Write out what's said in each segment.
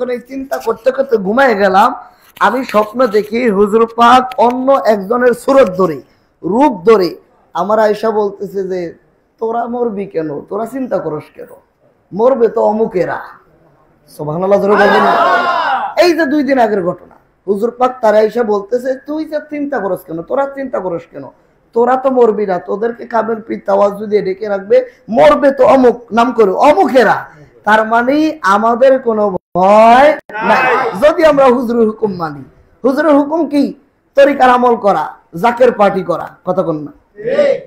কিছুক্ষণ এই চিন্তা করতে করতে ঘুমায় গেলাম। আমি স্বপ্ন দেখি হুজুর পাক অন্য একজনের সুরত ধরে, রূপ ধরে আমার আয়েশা বলতেছে যে তোরা মরবি কেন, তোরা চিন্তা করস কেন, মরবে তো অমুকেরা। সুবহানাল্লাহ জোরে বলবেন। এই যে 2 দিন আগের ঘটনা, হুজুর পাক তার আয়েশা বলতেছে তুই যে চিন্তা করস কেন, তোরা চিন্তা করস কেন, তোরা তো মরবি না, তোদেরকে কাবের পীর তাওয়াজ্জু দিয়ে ডেকে রাখবে, মরবে তো অমুক নাম করে অমুকেরা। তার মানে আমাদের কোনো ভয় নাই যদি আমরা হুজুরের হুকুম মানি। হুজুরের হুকুম কি? তরিকার আমল করা, জাকের পার্টি করা। কথা কোন না?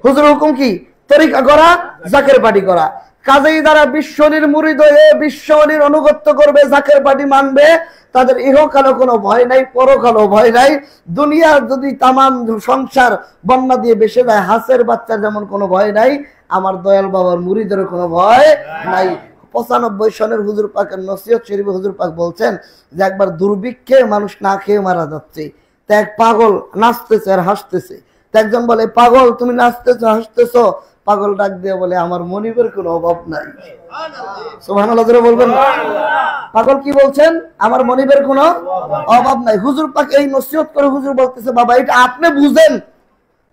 হুজুরের হুকুম কি? তরিকা করা, জাকের পার্টি করা। কাজেই যারা বিশ্বনির মুরিদ হয়ে বিশ্বনির অনুগত্য করবে, জাকের পার্টি মানবে, তাদের ইহকালে কোনো ভয় নাই, পরকালও ভয় নাই। দুনিয়া যদি তামাম সংসার বন্যা দিয়ে ভেসে যায়, হাঁসের বাচ্চার যেমন কোনো ভয় নাই, আমার দয়াল বাবার মুরিদের কোনো ভয় নাই। 95 সনের হুজুর পাকের নসিহত শরীফে হুজুর পাক বলছেন যে একবার দুর্ভিক্ষে মানুষ না খেয়ে মারা যাচ্ছে, তা এক পাগল নাচতেছে আর হাসতেছে। তা একজন বলে পাগল তুমি নাচতেছো হাসতেছো? পাগল ডাক দিয়ে বলে আমার মনিবের কোনো অভাব নাই। সুবহানাল্লাহ জোরে বলবেন। পাগল কি বলছেন? আমার মনিবের কোনো অভাব নাই। হুজুর পাক এই নসিহত করে হুজুর বলতেছে বাবা এটা আপনি বুঝেন,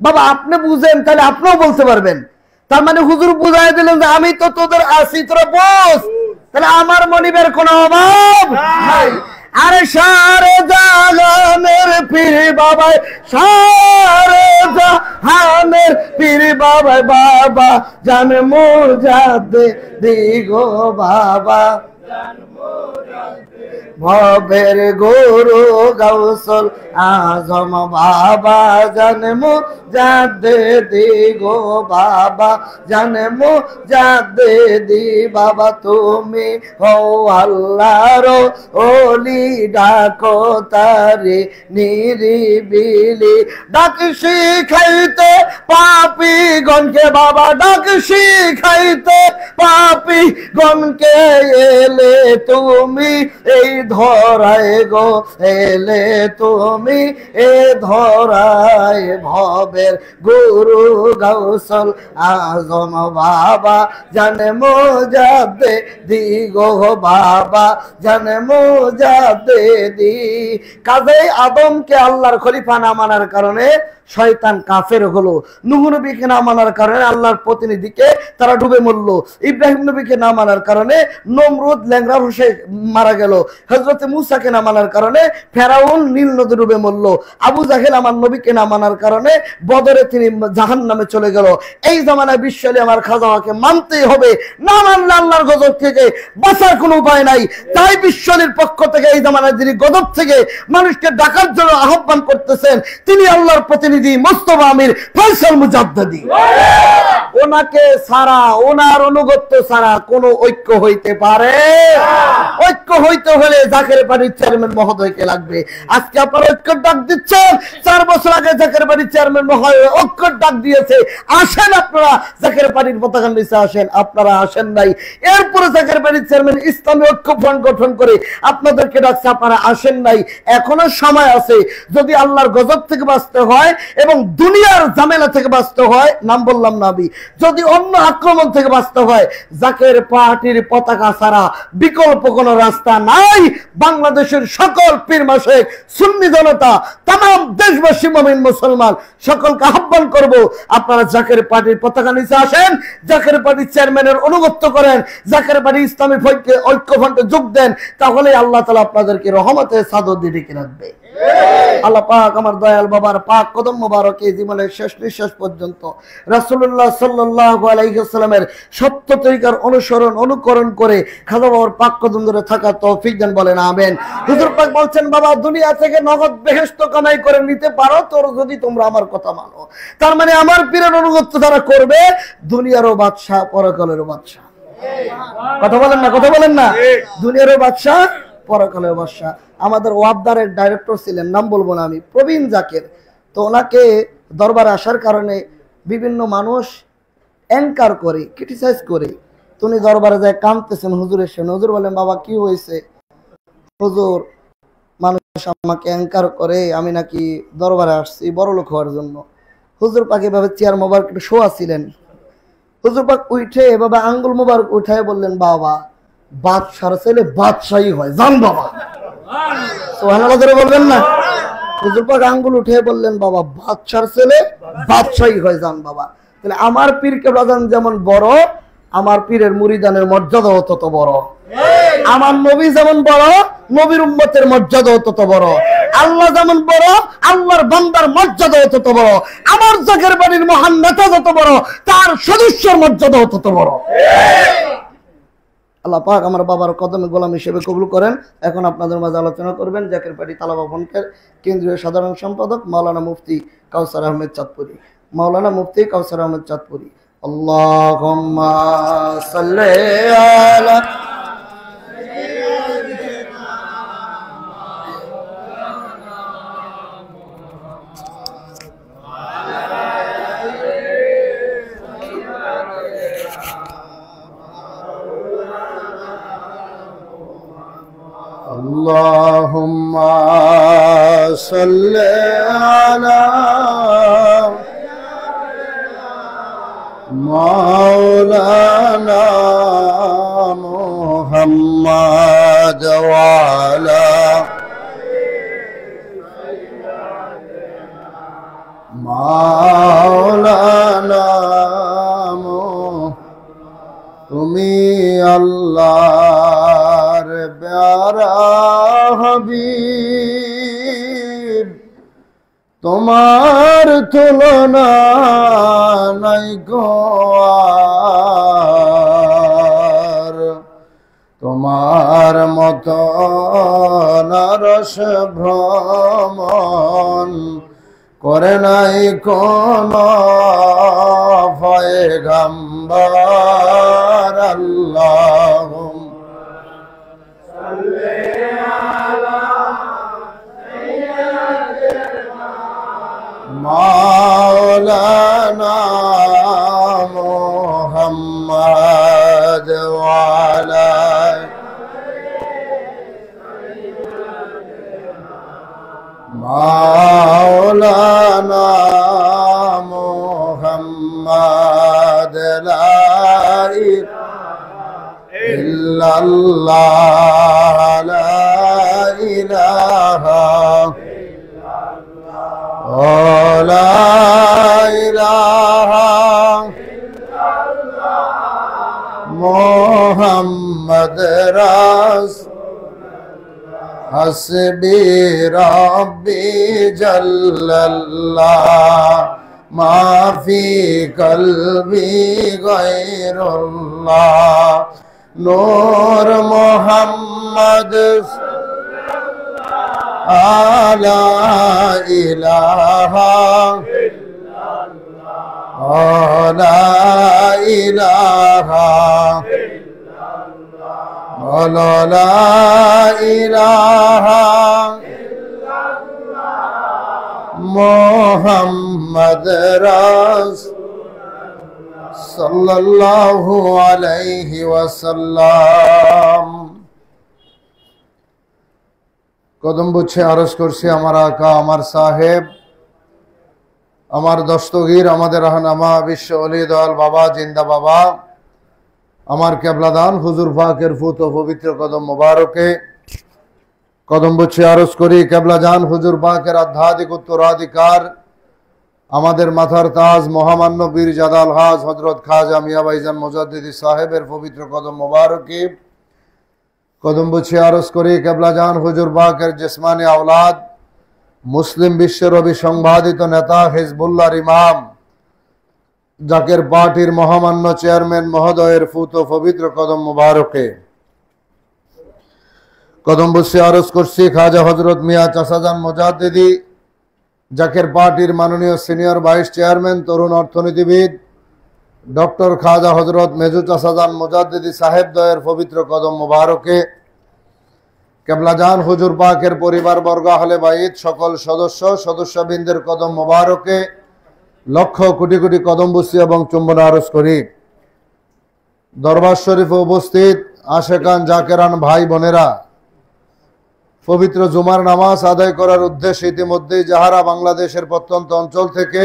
বাবা আপনি বুঝেন, তাহলে আপনিও বলতে পারবেন। তার মানে হুজুর বুঝাই দিলেন যে আমি তো তোদের আছি, তোরা বোঝ, তাহলে আমার মনিবের কোনো অভাব নাই। আরে সারে জাহানের পীর বাবাই, সারে জাহানের পীর বাবাই, বাবা জান মুজাদ্দে দিগো, বাবা ভবের গুরু গাউসুল আজম, বাবা জান মুজাদ্দে দিগো, বাবা জান মুজাদ্দে দি, বাবা তুমি হও আল্লাহর ওলি, ডাকো তারে নিরিবিলি, ডাক শিখাইতে পাপী গণকে, বাবা ডাক শিখাইতে পাপী গণকে, এলে তুমি এই ধরায় গো, এলে তুমি এ ধরায়, ভবের গুরু গাউসুল আজম, বাবা জানে মুজাদ্দে দি গো, বাবা জানে মুজাদ্দে দি। কাজেই আদমকে আল্লাহর খলিফা না মানার কারণে শয়তান কাফের হলো, নূহ নবীকে না মানার কারণে আল্লাহর প্রতিনিধিকে তারা ডুবে মরল, ইব্রাহিম নবীকে না মানার কারণে নমরুদ ল্যাংড়া বসে মারা গেল, হযরত মূসাকে না মানার কারণে ফেরাউন নীল নদে ডুবে মরল, আবু জাহেল আমার নবীকে না মানার কারণে বদরে তিনি জাহান্নামে চলে গেল। এই জামানায় বিশ্বলি আমার খাজাকে মানতেই হবে, না মানলে আল্লাহর গজব থেকে বাঁচার কোনো উপায় নাই। তাই বিশ্বলির পক্ষ থেকে এই জামানায় যিনি গজব থেকে মানুষকে ডাকার জন্য আহ্বান করতেছেন তিনি আল্লাহর প্রতিনিধি মুস্তাফা আমির ফয়সাল মুজাদ্দিদি। ওনাকে ছাড়া, ওনার অনুগত্য ছাড়া কোনো ঐক্য হইতে পারে? ঐক্য হইতে হলে জাকের বাড়ির চেয়ারম্যান মহোদয়কে লাগবে। আজকে আপনারা ঐক্যের ডাক দিচ্ছেন, 4 বছর আগে জাকের বাড়ির চেয়ারম্যান মহোদয় ঐক্যের ডাক দিয়েছে, আসেন আপনারা জাকের বাড়ির পতাকা নিচে আসেন, আপনারা আসেন নাই। এরপরে জাকের বাড়ির চেয়ারম্যান ইসলামী ঐক্য ফ্রন্ট গঠন করে আপনাদেরকে ডাকছে, আপনারা আসেন নাই। এখনো সময় আছে, যদি আল্লাহর গজব থেকে বাঁচতে হয় এবং দুনিয়ার ঝামেলা থেকে বাঁচতে হয়, নাম বললাম না আমি, যদি অন্য আক্রমণ থেকে বাঁচতে হয়, জাকের পার্টির পতাকা ছাড়া বিকল্প কোনো রাস্তা নাই। বাংলাদেশের সকল পীর মাশায়েখ, সুন্নি জনতা, তাম দেশবাসী মুমিন মুসলমান সকলকে আহ্বান করব, আপনারা জাকের পার্টির পতাকা নিচে আসেন, জাকের পার্টির চেয়ারম্যানের অনুগত্য করেন, জাকের পার্টি ইসলামী ঐক্য ফ্রন্টে যোগ দেন, তাহলে আল্লাহ তাআলা আপনাদেরকে রহমতের চাদর দিয়ে ঢেকে রাখবে। আল্লাহ পাক আমার দয়াল বাবার পাক কদম মোবারকে জীবনের শেষ নিঃশ্বাস পর্যন্ত রাসূলুল্লাহ সাল্লাল্লাহু আলাইহি ওয়াসাল্লামের সত্য তরিকার অনুসরণ অনুকরণ করে খাজা বাবার পাক কদম ধরে থাকার তৌফিক দেন, বলেন আমিন। হুজুর পাক বলছেন বাবা দুনিয়া থেকে নগদ বেহেশত কামাই করে নিতে পারো তোর যদি তোমরা আমার কথা মানো। তার মানে আমার পীরের অনুগত্য যারা করবে দুনিয়ারও বাদশা পরকালেরও বাদশা। কথা বলেন না, কথা বলেন না। দুনিয়ারও বাদশা পরকালের বাদশা। আমাদের ওয়াবদারের ডাইরেক্টর ছিলেন, নাম বলবো না আমি, প্রবীণ জাকের। তো ওনাকে দরবারে আসার কারণে বিভিন্ন মানুষ অ্যাঙ্কার করে, ক্রিটিসাইজ করে, তো উনি দরবারে যায় কাঁদতেছেন হুজুরের সামনে। হুজুর বলেন বাবা কি হয়েছে? হুজুর মানুষ আমাকে অ্যাঙ্কার করে, আমি নাকি দরবারে আসছি বড় লোক হওয়ার জন্য। হুজুর পাক এভাবে চেয়ার মোবারক একটু শোয়া ছিলেন। হুজুর পাক উঠে এভাবে আঙ্গুল মোবারক উঠায় বললেন বাবা বাদশার ছেলে বাদশাহী হয়, জান বাবা সুবহানাল্লাহ করে বলবেন না? হুজুর পাক আঙ্গুল উঠে বললেন, বাবা বাদশার ছেলে বাদশাহী হয়, জান বাবা। তাহলে আমার পীর কেবলাজান যেমন বড়, আমার পীরের মুরিদানের মর্যাদাও তত বড়। আমার নবী যেমন বড়, নবীর উম্মতের মর্যাদাও তত বড়। আল্লাহ যেমন বড়, আল্লাহর বান্দার মর্যাদাও তত বড়। আমার জাকের বাড়ির মহান নেতা যত বড়, তার সদস্যের মর্যাদাও তত বড়। আল্লাহ পাক আমার বাবার কদমে গোলাম হিসেবে কবুল করেন। এখন আপনাদের মাঝে আলোচনা করবেন জাকের পার্টি তালাবা ফ্রন্টের কেন্দ্রীয় সাধারণ সম্পাদক মাওলানা মুফতি কাউসার আহমেদ চাঁদপুরি। মাওলানা মুফতি কাউসার আহমেদ চাঁদপুরি। আল্লাহুম্মা সাল্লি আলা Allahumma salli ala Maulana Muhammad wa ala Maulana তুমি আল্লাহর প্যারা হাবিব, তোমার তুলনা নাই গো আর, তোমার মতো নরস ভ্রমণ করে নাই কোন পয়গম্বর। আল্লাহুম্মা সাল্লি আলা সাইয়্যিদিনা মাওলানা মুহাম্মদ ওয়া আলা মাওলানা মুহাম্মদ লা ইলাহা ইল্লাল্লাহ লা ইলাহা ইল্লাল্লাহ লা ইলাহা ইল্লাল্লাহ মুহাম্মদ রাসূল হাসবি রাব্বি জাল্লাল্লাহ মা ফি কলবি গায়রুল্লাহ নূর মুহাম্মদ আলা ইলাহা ইল্লাল্লাহ লা ইলাহা লা ইলাহা মুহাম্মদ রাসূলুল্লাহ সাল্লাল্লাহু আলাইহি ওয়াসাল্লাম। কদম বুঝে আরজ করছি আমার আকা, আমার সাহেব, আমার দস্তগীর, আমাদের রাহনামা বিশ্ব ওলি দয়াল বাবা জিন্দা বাবা, আমার কেবলাদান হুজুর পাকের ফুত ও পবিত্র কদম মোবারকে কদম বুঝে আরজ করি কেবলাজান হুজুর পাকের আধ্যাত্মিক উত্তরাধিকার আমাদের মাথার তাজ মহামান্য বীর জাদাল হাজ হযরত খাজা মিয়া ভাইজান মুজাদ্দিদি সাহেবের পবিত্র কদম মোবারকে কদম বুঝে আরজ করি কেবলাজান হুজুর পাকের জিসমানি আওলাদ, মুসলিম বিশ্বের অবিসংবাদিত নেতা, হিজবুল্লাহর ইমাম, জাকের পার্টির মহামান্য চেয়ারম্যান মহোদয়ের ফুত ও পবিত্র কদম মুবারকে কদম বুঝে আরজ করছি খাজা হযরত মিয়া চাচাজান মুজাদ্দিদি, জাকের পার্টির মাননীয় সিনিয়র ভাইস চেয়ারম্যান, তরুণ অর্থনীতিবিদ ডক্টর খাজা হযরত মেজু চাচাজান মুজাদ্দিদি সাহেব দয়ের পবিত্র কদম মুবারকে কেবলাজান হুজুর পাকের পরিবার বর্গ, আহলে বাইত, সকল সদস্যবৃন্দের কদম মুবারকে লক্ষ কোটি কোটি কদম বুঝি এবং চুম্বন আরজ করি। দরবার শরীফে উপস্থিত আশেকান জাকেরান ভাই বোনেরা, পবিত্র জুমার নামাজ আদায় করার উদ্দেশ্যে ইতিমধ্যেই যাহারা বাংলাদেশের প্রত্যন্ত অঞ্চল থেকে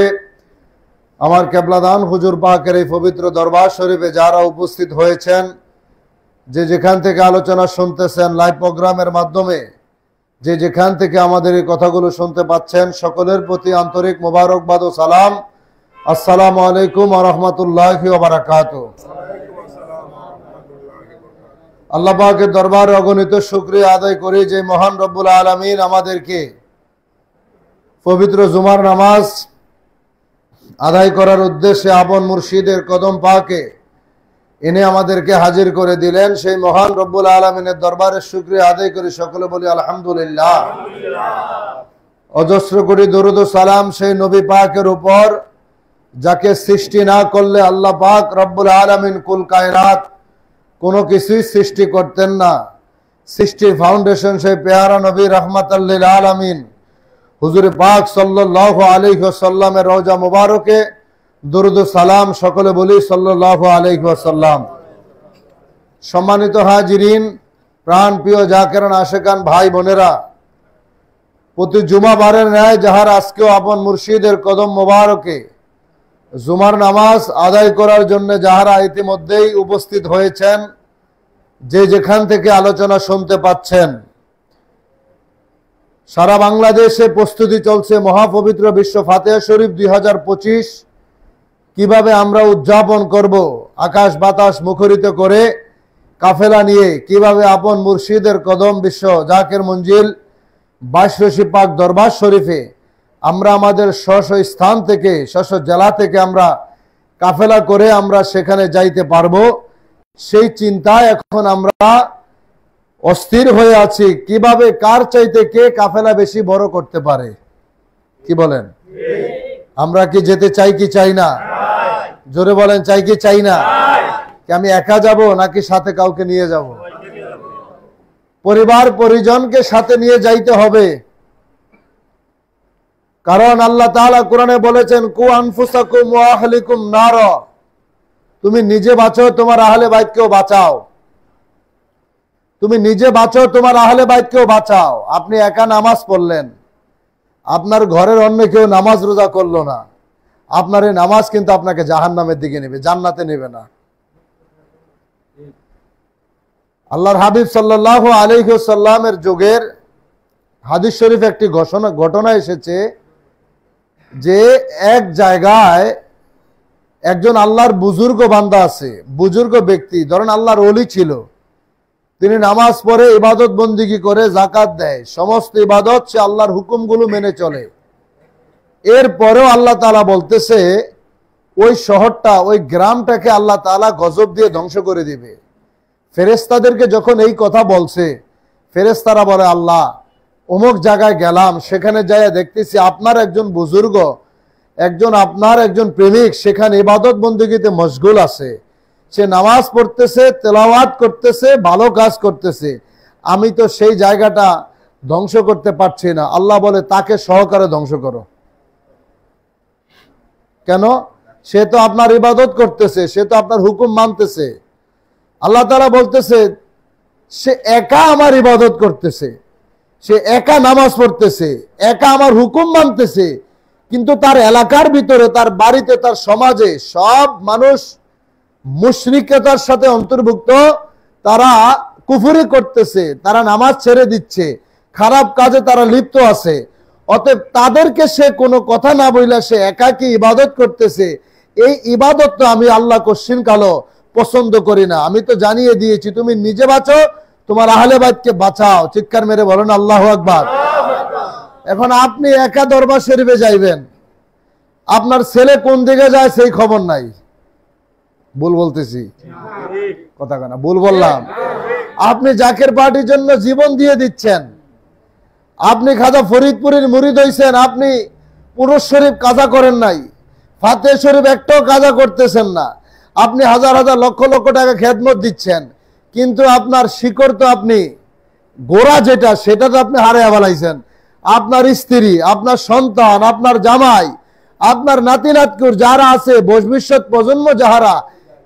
আমার কেবলাদান হুজুর পাকের এই পবিত্র দরবার শরীফে যারা উপস্থিত হয়েছেন, যে যেখান থেকে আলোচনা শুনতেছেন লাইভ প্রোগ্রামের মাধ্যমে, যে যেখান থেকে আমাদের এই কথাগুলো শুনতে পাচ্ছেন, সকলের প্রতি আন্তরিক মোবারকবাদ ও সালাম। আসসালামু আলাইকুম ওয়া রাহমাতুল্লাহি ওয়া বারাকাতুহু। আল্লাহ পাকের দরবারে অগণিত শুকরিয়া আদায় করি যে মহান রব্বুল আলামিন আমাদেরকে পবিত্র জুমার নামাজ আদায় করার উদ্দেশ্যে আপন মুর্শিদের কদম পাকে এনে আমাদেরকে হাজির করে দিলেন। সেই মহান রব্বুল আলামিনের দরবারে শুকরিয়া আদায় করি, সকলে বলি আলহামদুলিল্লাহ। অজস্র কোটি দরুদ ও সালাম সেই নবী পাকের উপর, যাকে সৃষ্টি না করলে আল্লাহ পাক রব্বুল আলামিন কুল কায়নাত কোনো কিছুই সৃষ্টি করতেন না। সৃষ্টির ফাউন্ডেশন সেই পেয়ারা নবী রাহমাতাল লিল আলামিন হুজুর পাক সাল্লাল্লাহু আলাইহি ওয়াসাল্লামের রওজা মুবারকে দরুদ ও সালাম, সকলে বলি সাল্লাল্লাহু আলাইহি ওয়াসাল্লাম। সম্মানিত হাজিরিন, প্রাণ প্রিয় জাকেরান আশেকান ভাই বোনেরা, প্রতি জুমাবারের ন্যায় যাহার আজকেও আপন মুর্শিদের কদম মোবারকে জুমার নামাজ আদায় করার জন্য যাহারা ইতিমধ্যেই উপস্থিত হয়েছেন, যে যেখান থেকে আলোচনা শুনতে পাচ্ছেন, সারা বাংলাদেশে প্রস্তুতি চলছে মহাপবিত্র বিশ্ব ফাতিহা শরীফ 2025 কিভাবে আমরা উদযাপন করব। আকাশ বাতাস মুখরিত করে কাফেলা নিয়ে কিভাবে আপন মুর্শিদের কদম বিশ্ব জাকের মঞ্জিল 22 রশি পাক দরবার শরীফে আমরা আমাদের স্ব স্থান থেকে স্ব জেলা থেকে আমরা কাফেলা করে আমরা সেখানে যাইতে পারবো, সেই চিন্তায় এখন আমরা অস্থির হয়ে আছি। কিভাবে কার চাইতে কে কাফেলা বেশি বড় করতে পারে, কি বলেন? আমরা কি যেতে চাই কি চাই না? জোরে বলেন, চাই কি চাই না? কি আমি একা যাব নাকি সাথে কাউকে নিয়ে যাব? পরিবার পরিজনকে সাথে নিয়ে যাইতে হবে, কারণ আল্লাহ তাআলা কোরআনে বলেছেন কু আনফুসাকুম ওয়া আহলিকুম নার, তুমি নিজে বাঁচো, তোমার আহলে বাইতকেও বাঁচাও। তুমি নিজে বাঁচো, তোমার আহলে বাইতকেও বাঁচাও। আপনি একা নামাজ পড়লেন, আপনার ঘরের অন্য কেউ নামাজ রোজা করলো না, আপনার এই নামাজ কিন্তু আপনাকে জাহান্নামের দিকে নেবে, জান্নাতে নেবে না। আল্লাহর হাবিব সাল্লাল্লাহু আলাইহি ওয়াসাল্লামের যুগের হাদিস শরীফ একটি ঘটনা এসেছে যে এক জায়গায় একজন আল্লাহর বুজুর্গ বান্দা আছে, বুজুর্গ ব্যক্তি, ধরেন আল্লাহর ওলি ছিল। তিনি নামাজ পড়ে ইবাদত বন্দিগি করে যাকাত দেয়, সমস্ত ইবাদত সে আল্লাহর হুকুমগুলো মেনে চলে। এরপরেও আল্লাহ তাআলা বলতেছে ওই শহরটা, ওই গ্রামটাকে আল্লাহ তাআলা গজব দিয়ে ধ্বংস করে দিবে। ফেরেশতাদেরকে যখন এই কথা বলছে, ফেরেশতারা বলে আল্লাহ অমুক জায়গায় গেলাম, সেখানে যাইয়া দেখতেছি আপনার একজন বুজুর্গ, আপনার একজন প্রেমিক সেখানে ইবাদত বন্দেগীতে মশগুল আছে, সে নামাজ পড়তেছে, তেলাওয়াত করতেছে, ভালো কাজ করতেছে, আমি তো সেই জায়গাটা ধ্বংস করতে পারছি না। আল্লাহ বলে তাকে সহকারে ধ্বংস করো। কেন? সে তো আপনার ইবাদত করতেছে, সে তো আপনার হুকুম মানতেছে। আল্লাহ তাআলা বলতেছে সে একা আমার ইবাদত করতেছে, সে একা নামাজ পড়তেছে, একা আমার হুকুম মানতেছে, কিন্তু তার এলাকার ভিতরে, তার বাড়িতে, তার সমাজে সব মানুষ মুশরিকতার সাথে অন্তর্ভুক্ত, তারা কুফরি করতেছে, তারা নামাজ ছেড়ে দিচ্ছে, খারাপ কাজে তারা লিপ্ত আছে। অতএব তাদেরকে সে কোনো কথা না বইলা সে একাকী ইবাদত করতেছে। এই ইবাদত তো আমি আল্লাহ কশিন কালো পছন্দ করি না। আমি তো জানিয়ে দিয়েছি তুমি নিজে বাঁচো, তোমার আহলে বাইতকে বাঁচাও। চিৎকার মেরে বলেন আল্লাহু আকবার। এখন আপনি একা দরবার শরীফে যাইবেন, আপনার ছেলে কোন দিকে যায় সেই খবর নাই। ভুল বলতেছি? কথা কেনা ভুল বললাম? আপনি জাকের পার্টির জন্য জীবন দিয়ে দিচ্ছেন, আপনি খাজা ফরিদপুরের মুরিদ হইছেন, আপনি পুরুষ শরীফ কাজা করেন নাই, ফাতিহা শরীফ একটাও কাজা করতেছেন না, আপনি হাজার হাজার লক্ষ লক্ষ টাকা খেদমত দিচ্ছেন, কিন্তু আপনার শিকড় তো আপনি গোড়া যেটা সেটা তো আপনি হারাইয়া ফেলাইছেন। আপনার স্ত্রী, আপনার সন্তান, আপনার জামাই, আপনার নাতি নাতকুর যারা আছে, ভবিষ্যৎ প্রজন্ম যাহারা,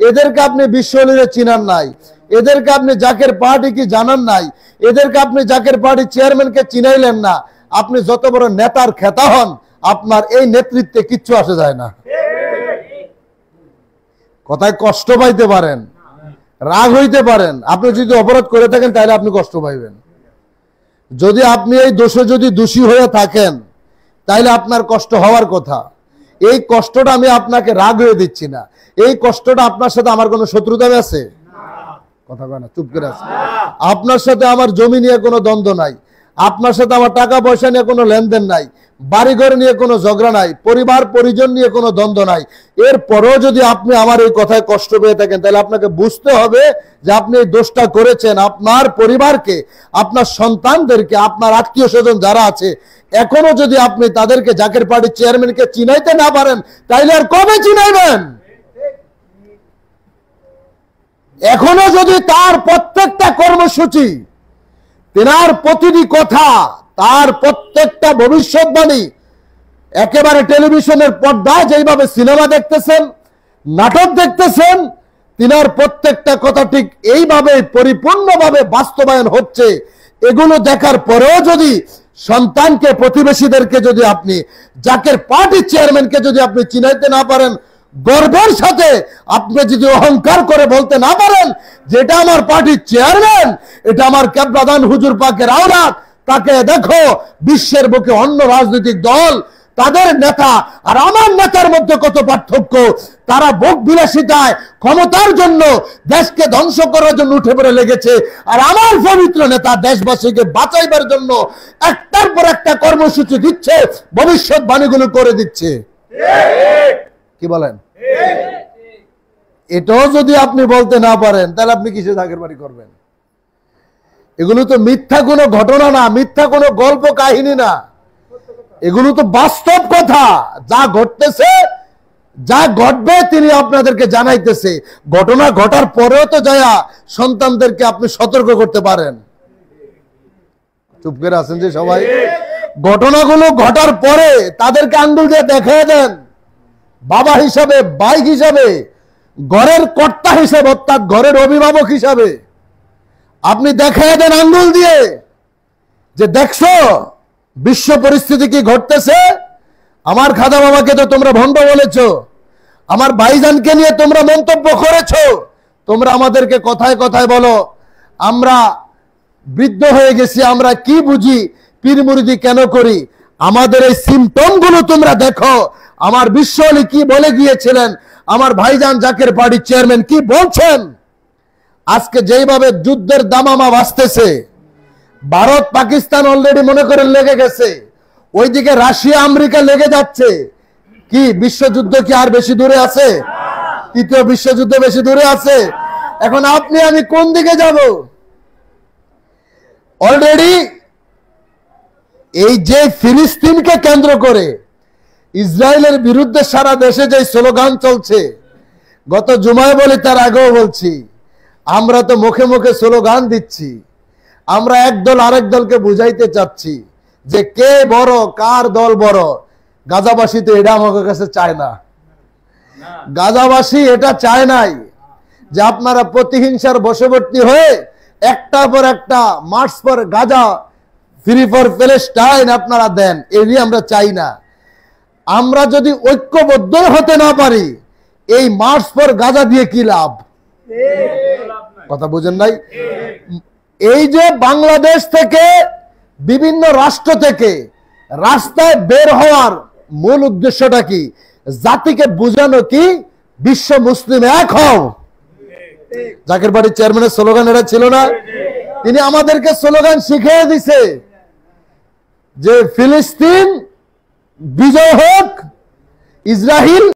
এদেরকে আপনি বিশ্বলীরে চিনান নাই, এদেরকে আপনি জাকের পার্টি কি জানান নাই, এদেরকে আপনি জাকের পার্টি চেয়ারম্যানকে চিনাইলেন না। আপনি যত বড় নেতার খেতা হন, আপনার এই নেতৃত্বে কিচ্ছু আসে যায় না। কথায় কষ্ট পাইতে পারেন, রাগ হইতে পারেন, আপনি যদি অপরাধ করে থাকেন তাহলে আপনি কষ্ট পাইবেন। যদি আপনি এই দোষে যদি দোষী হয়ে থাকেন তাহলে আপনার কষ্ট হওয়ার কথা। এই কষ্টটা আমি আপনাকে রাগ হয়ে দিচ্ছি না, এই কষ্টটা আপনার সাথে আমার কোনো শত্রুতা আছে? কথা কয় না, চুপ করে আছে। আপনার সাথে আমার জমি নিয়ে কোনো দ্বন্দ্ব নাই, আপনার সাথে আমার টাকা পয়সা নিয়ে কোনো লেনদেন নাই, বাড়িঘর নিয়ে কোনো ঝগড়া নাই, পরিবার পরিজন নিয়ে কোনো দ্বন্দ্ব নাই। এরপরও যদি আপনি আমার এই কথায় কষ্ট পেয়ে থাকেন তাহলে আপনাকে বুঝতে হবে যে আপনি এই দোষটা করেছেন আপনার পরিবারকে, আপনার সন্তানদেরকে, আপনার আত্মীয় স্বজন যারা আছে, এখনো যদি আপনি তাদেরকে জাকের পার্টির চেয়ারম্যানকে চিনাইতে না পারেন তাইলে আর কবে চিনাইবেন? এখনো যদি তার প্রত্যেকটা কর্মসূচি, তেনার প্রতিটি কথা, তার প্রত্যেকটা ভবিষ্যৎবাণী একেবারে টেলিভিশনের পর্দায় যেভাবে সিনেমা দেখতেছেন, নাটক দেখতেছেন, তিনার প্রত্যেকটা কথা ঠিক এইভাবে পরিপূর্ণভাবে বাস্তবায়ন হচ্ছে, এগুলো দেখার পরেও যদি সন্তানকে, প্রতিবেশীদেরকে যদি আপনি জাকের পার্টির চেয়ারম্যানকে যদি আপনি চিনাইতে না পারেন, গর্বের সাথে আপনি যদি অহংকার করে বলতে না পারেন যেটা আমার পার্টির চেয়ারম্যান, এটা আমার কেবলাদান হুজুর পাকের আওলাদ, তাকে দেখো বিশ্বের বুকে অন্য রাজনৈতিক দল, তাদের নেতা আর আমার নেতার মধ্যে কত পার্থক্য। তারা ভোগ বিলাসিতায়, ক্ষমতার জন্য, দেশকে ধ্বংস করার জন্য উঠে পড়ে লেগেছে, আর আমার পবিত্র নেতা দেশবাসীকে বাঁচাইবার জন্য একটার পর একটা কর্মসূচি দিচ্ছে, ভবিষ্যৎবাণীগুলো করে দিচ্ছে। কি বলেন? এটাও যদি আপনি বলতে না পারেন তাহলে আপনি কিসে জাকের বাড়ি করবেন? এগুলো তো মিথ্যা কোনো ঘটনা না, মিথ্যা কোনো গল্প কাহিনী না, এগুলো তো বাস্তব কথা। যা ঘটতেছে, যা ঘটবে তিনি আপনাদেরকে জানাইতেছে। ঘটনা ঘটার পরেও তো যায়া সন্তানদেরকে আপনি সতর্ক করতে পারেন। চুপ করে আছেন যে সবাই? ঘটনাগুলো ঘটার পরে তাদেরকে আঙ্গুল দিয়ে দেখায় দেন, বাবা হিসাবে, ভাই হিসাবে, ঘরের কর্তা হিসাবে, অর্থাৎ ঘরের অভিভাবক হিসাবে আপনি দেখায় দেন আঙ্গুল দিয়ে যে দেখছো বিশ্ব পরিস্থিতি কি ঘটতেছে। আমার খাদা বাবাকে তো তোমরা ভণ্ড বলেছো, আমার ভাইজানকে নিয়ে তোমরা মন্তব্য করেছো, তোমরা আমাদেরকে কথায় কথায় বলো আমরা বৃদ্ধ হয়ে গেছি, আমরা কি বুঝি, পীর মুরিদি কেন করি। আমাদের এই সিমটম গুলো তোমরা দেখো। আমার বিশ্ব আলী কি বলে গিয়েছিলেন, আমার ভাইজান জাকের পার্টির চেয়ারম্যান কি বলছেন। আজকে যেইভাবে যুদ্ধের দামামা বাজতেছে, ভারত পাকিস্তান অলরেডি মনে করেন লেগে গেছে, ওইদিকে রাশিয়া আমেরিকা লেগে যাচ্ছে। কি বিশ্বযুদ্ধ কি আর বেশি দূরে আছে? তৃতীয় বিশ্বযুদ্ধ বেশি দূরে আছে? এখন আপনি আমি কোন দিকে যাব? অলরেডি এই যে ফিলিস্তিনকে কেন্দ্র করে ইসরায়েলের বিরুদ্ধে সারা দেশে যে স্লোগান চলছে, গত জুমায় বলি, তার আগেও বলছি, আমরা তো মুখে মুখে স্লোগান দিচ্ছি, আমরা একদল আরেক দলকে বুঝাইতে চাচ্ছি যে কে বড়, কার দল বড়। গাজাবাসী তো এটা আমাদের কাছে চায় না, গাজাবাসী এটা চায় নাই যে আপনারা প্রতিহিংসার বশবর্তী হয়ে একটার পর একটা March for Gaza, free for Palestine আপনারা দেন, এই আমরা চাই না। আমরা যদি ঐক্যবদ্ধ হতে না পারি, এই মার্চ ফর গাজা দিয়ে কি লাভ? কথা বুঝেন নাই? এই যে বাংলাদেশ থেকে, বিভিন্ন রাষ্ট্র থেকে রাস্তায় বের হওয়ার মূল উদ্দেশ্যটা কি? জাতিকে বোঝানো কি বিশ্ব মুসলিম এক হও। জাকের পার্টির চেয়ারম্যানের স্লোগান এটা ছিল না? তিনি আমাদেরকে স্লোগান শিখিয়ে দিছে যে ফিলিস্তিন বিজয় হোক, ইসরায়েল